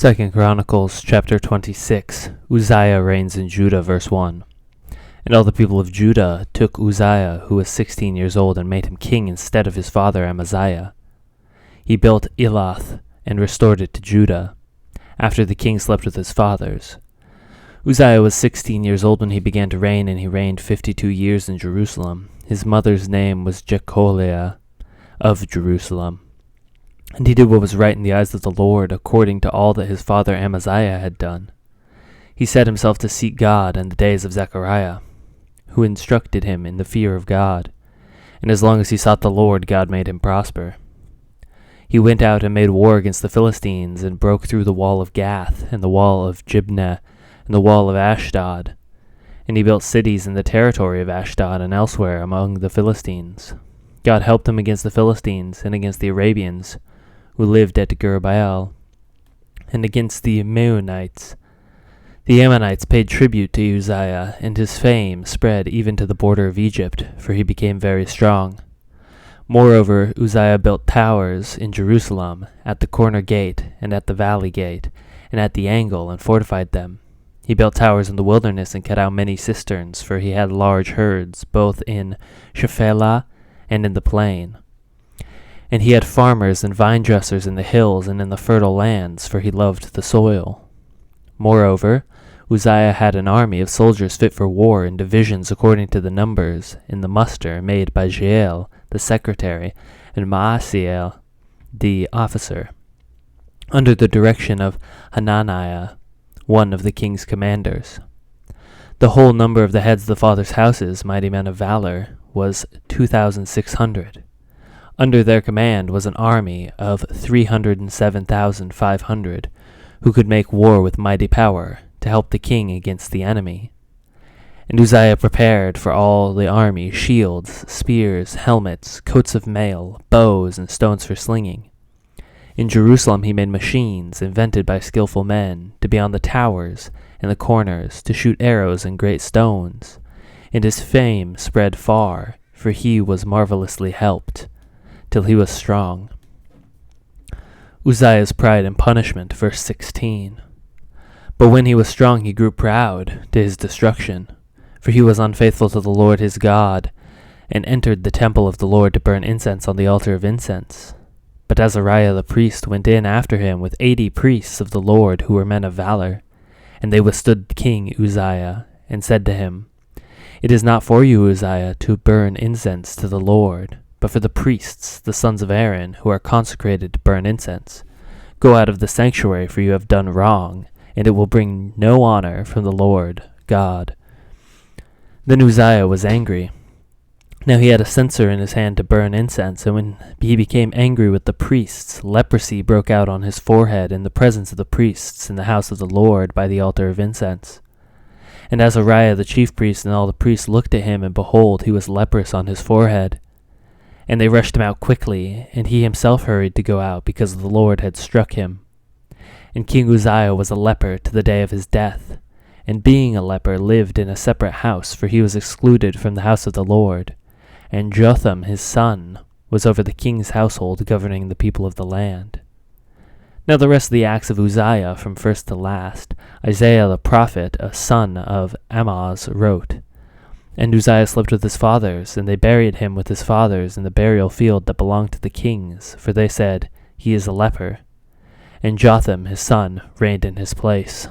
2 Chronicles chapter 26. Uzziah reigns in Judah, verse 1. And all the people of Judah took Uzziah, who was 16 years old, and made him king instead of his father Amaziah. He built Elath and restored it to Judah, after the king slept with his fathers. Uzziah was 16 years old when he began to reign, and he reigned 52 years in Jerusalem. His mother's name was Jecholiah of Jerusalem. And he did what was right in the eyes of the Lord, according to all that his father Amaziah had done. He set himself to seek God in the days of Zechariah, who instructed him in the fear of God. And as long as he sought the Lord, God made him prosper. He went out and made war against the Philistines, and broke through the wall of Gath, and the wall of Jibneh, and the wall of Ashdod. And he built cities in the territory of Ashdod and elsewhere among the Philistines. God helped him against the Philistines and against the Arabians, who lived at Gurbaal, and against the Meunites. The Ammonites paid tribute to Uzziah, and his fame spread even to the border of Egypt, for he became very strong. Moreover, Uzziah built towers in Jerusalem, at the corner gate, and at the valley gate, and at the angle, and fortified them. He built towers in the wilderness, and cut out many cisterns, for he had large herds, both in Shephelah and in the plain. And he had farmers and vine dressers in the hills and in the fertile lands, for he loved the soil. Moreover, Uzziah had an army of soldiers fit for war in divisions according to the numbers, in the muster made by Jeiel, the secretary, and Maaseiah, the officer, under the direction of Hananiah, one of the king's commanders. The whole number of the heads of the fathers' houses, mighty men of valor, was 2,600. Under their command was an army of 307,500, who could make war with mighty power to help the king against the enemy. And Uzziah prepared for all the army shields, spears, helmets, coats of mail, bows, and stones for slinging. In Jerusalem he made machines invented by skillful men to be on the towers and the corners to shoot arrows and great stones. And his fame spread far, for he was marvelously helped, till he was strong. Uzziah's pride and punishment, verse 16. But when he was strong he grew proud, to his destruction, for he was unfaithful to the Lord his God, and entered the temple of the Lord to burn incense on the altar of incense. But Azariah the priest went in after him with 80 priests of the Lord who were men of valor, and they withstood King Uzziah, and said to him, It is not for you, Uzziah, to burn incense to the Lord, but for the priests, the sons of Aaron, who are consecrated to burn incense. Go out of the sanctuary, for you have done wrong, and it will bring no honor from the Lord God. Then Uzziah was angry. Now he had a censer in his hand to burn incense, and when he became angry with the priests, leprosy broke out on his forehead in the presence of the priests in the house of the Lord by the altar of incense. And Azariah the chief priest and all the priests looked at him, and behold, he was leprous on his forehead. And they rushed him out quickly, and he himself hurried to go out, because the Lord had struck him. And King Uzziah was a leper to the day of his death, and being a leper lived in a separate house, for he was excluded from the house of the Lord. And Jotham his son was over the king's household, governing the people of the land. Now the rest of the acts of Uzziah, from first to last, Isaiah the prophet, a son of Amoz, wrote. And Uzziah slept with his fathers, and they buried him with his fathers in the burial field that belonged to the kings, for they said, He is a leper. And Jotham his son reigned in his place.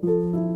you.